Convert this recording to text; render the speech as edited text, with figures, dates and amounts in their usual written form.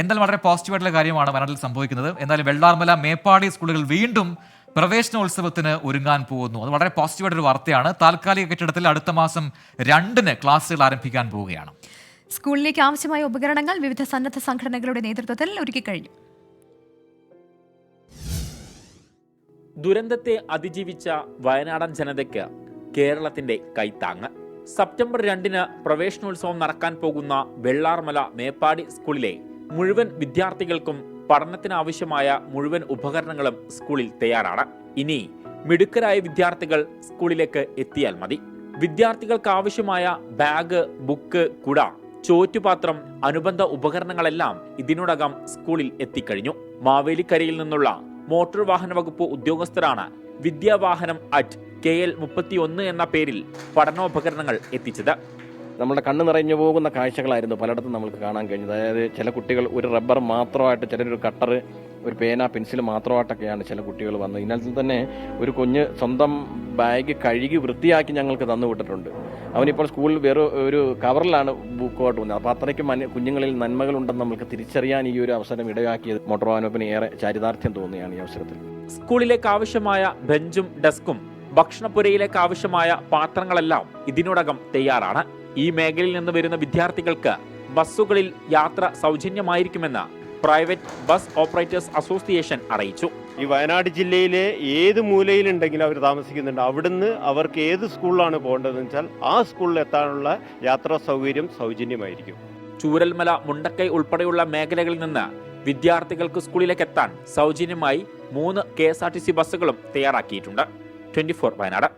എന്തായാലും വളരെ പോസിറ്റീവായിട്ടുള്ള കാര്യമാണ് വയനാട്ടിൽ സംഭവിക്കുന്നത്. എന്നാലും വെള്ളാർമല, മേപ്പാടി സ്കൂളുകൾ വീണ്ടും പ്രവേശനോത്സവത്തിന് ഒരുങ്ങാൻ പോകുന്നു. അത് വളരെ പോസിറ്റീവായിട്ടൊരു വാർത്തയാണ്. താൽക്കാലിക കെട്ടിടത്തിൽ അടുത്ത മാസം 2-ന് ക്ലാസുകൾ ആരംഭിക്കാൻ പോവുകയാണ്. സ്കൂളിലേക്ക് ആവശ്യമായ ഉപകരണങ്ങൾ വിവിധ സന്നദ്ധ സംഘടനകളുടെ നേതൃത്വത്തിൽ ഒരുക്കിക്കഴിഞ്ഞു. ദുരന്തത്തെ അതിജീവിച്ച വയനാടൻ ജനതയ്ക്ക് കേരളത്തിന്റെ കൈത്താങ്ങ്. സെപ്റ്റംബർ 2-ന് പ്രവേശനോത്സവം നടക്കാൻ പോകുന്ന വെള്ളാർമല മേപ്പാടി സ്കൂളിലെ മുഴുവൻ വിദ്യാർത്ഥികൾക്കും പഠനത്തിനാവശ്യമായ മുഴുവൻ ഉപകരണങ്ങളും സ്കൂളിൽ തയ്യാറാണ്. ഇനി മിടുക്കരായ വിദ്യാർത്ഥികൾ സ്കൂളിലേക്ക് എത്തിയാൽ മതി. വിദ്യാർത്ഥികൾക്ക് ആവശ്യമായ ബാഗ്, ബുക്ക്, കുട, ചോറ്റുപാത്രം, അനുബന്ധ ഉപകരണങ്ങളെല്ലാം ഇതിനോടകം സ്കൂളിൽ എത്തിക്കഴിഞ്ഞു. മാവേലിക്കരയിൽ നിന്നുള്ള മോട്ടോർ വാഹന വകുപ്പ് ഉദ്യോഗസ്ഥരാണ് വിദ്യാവാഹനം @KL31 എന്ന പേരിൽ പഠനോപകരണങ്ങൾ എത്തിച്ചത്. നമ്മുടെ കണ്ണ് നിറഞ്ഞു പോകുന്ന കാഴ്ചകളായിരുന്നു പലയിടത്തും നമുക്ക് കാണാൻ കഴിഞ്ഞത്. അതായത് ചില കുട്ടികൾ ഒരു റബ്ബർ മാത്രമായിട്ട്, ചിലരൊരു കട്ടർ, ഒരു പേന, പെൻസിൽ മാത്രമായിട്ടൊക്കെയാണ് ചില കുട്ടികൾ വന്നത്. ഇതിനകത്ത് തന്നെ ഒരു കുഞ്ഞ് സ്വന്തം ബാഗ് കഴുകി വൃത്തിയാക്കി ഞങ്ങൾക്ക് തന്നു വിട്ടിട്ടുണ്ട്. അവനിപ്പോൾ സ്കൂളിൽ വേറെ ഒരു കവറിലാണ് ബുക്കോട്ട് പോകുന്നത്. അപ്പോൾ അത്രയ്ക്ക് കുഞ്ഞുങ്ങളിൽ നന്മകളുണ്ടെന്ന് നമുക്ക് തിരിച്ചറിയാൻ ഈ ഒരു അവസരം ഇടയാക്കിയത് മോട്ടോർ വാഹന വകുപ്പിന് ഏറെ ചാരിതാർത്ഥ്യം തോന്നുകയാണ് ഈ അവസരത്തിൽ. സ്കൂളിലേക്ക് ആവശ്യമായ ബെഞ്ചും ഡെസ്കും ഭക്ഷണപ്പുരയിലേക്ക് ആവശ്യമായ പാത്രങ്ങളെല്ലാം ഇതിനോടകം തയ്യാറാണ്. ഈ മേഖലയിൽ നിന്ന് വരുന്ന വിദ്യാർത്ഥികൾക്ക് ബസ്സുകളിൽ യാത്ര സൗജന്യമായിരിക്കുമെന്ന് പ്രൈവറ്റ് ബസ് ഓപ്പറേറ്റേഴ്സ് അസോസിയേഷൻ അറിയിച്ചു. ഈ വയനാട് ജില്ലയിലെ ഏത് മൂലയിലുണ്ടെങ്കിലും അവർ താമസിക്കുന്നുണ്ട്. അവിടുന്ന് അവർക്ക് ഏത് സ്കൂളിലാണ് പോകേണ്ടതെന്ന് വെച്ചാൽ ആ സ്കൂളിൽ എത്താനുള്ള യാത്രാ സൗകര്യം സൗജന്യമായിരിക്കും. ചൂരൽമല, മുണ്ടക്കൈ ഉൾപ്പെടെയുള്ള മേഖലകളിൽ നിന്ന് വിദ്യാർത്ഥികൾക്ക് സ്കൂളിലേക്ക് എത്താൻ സൗജന്യമായി 3 KSRTC ബസ്സുകളും തയ്യാറാക്കിയിട്ടുണ്ട്. 24 വയനാട്.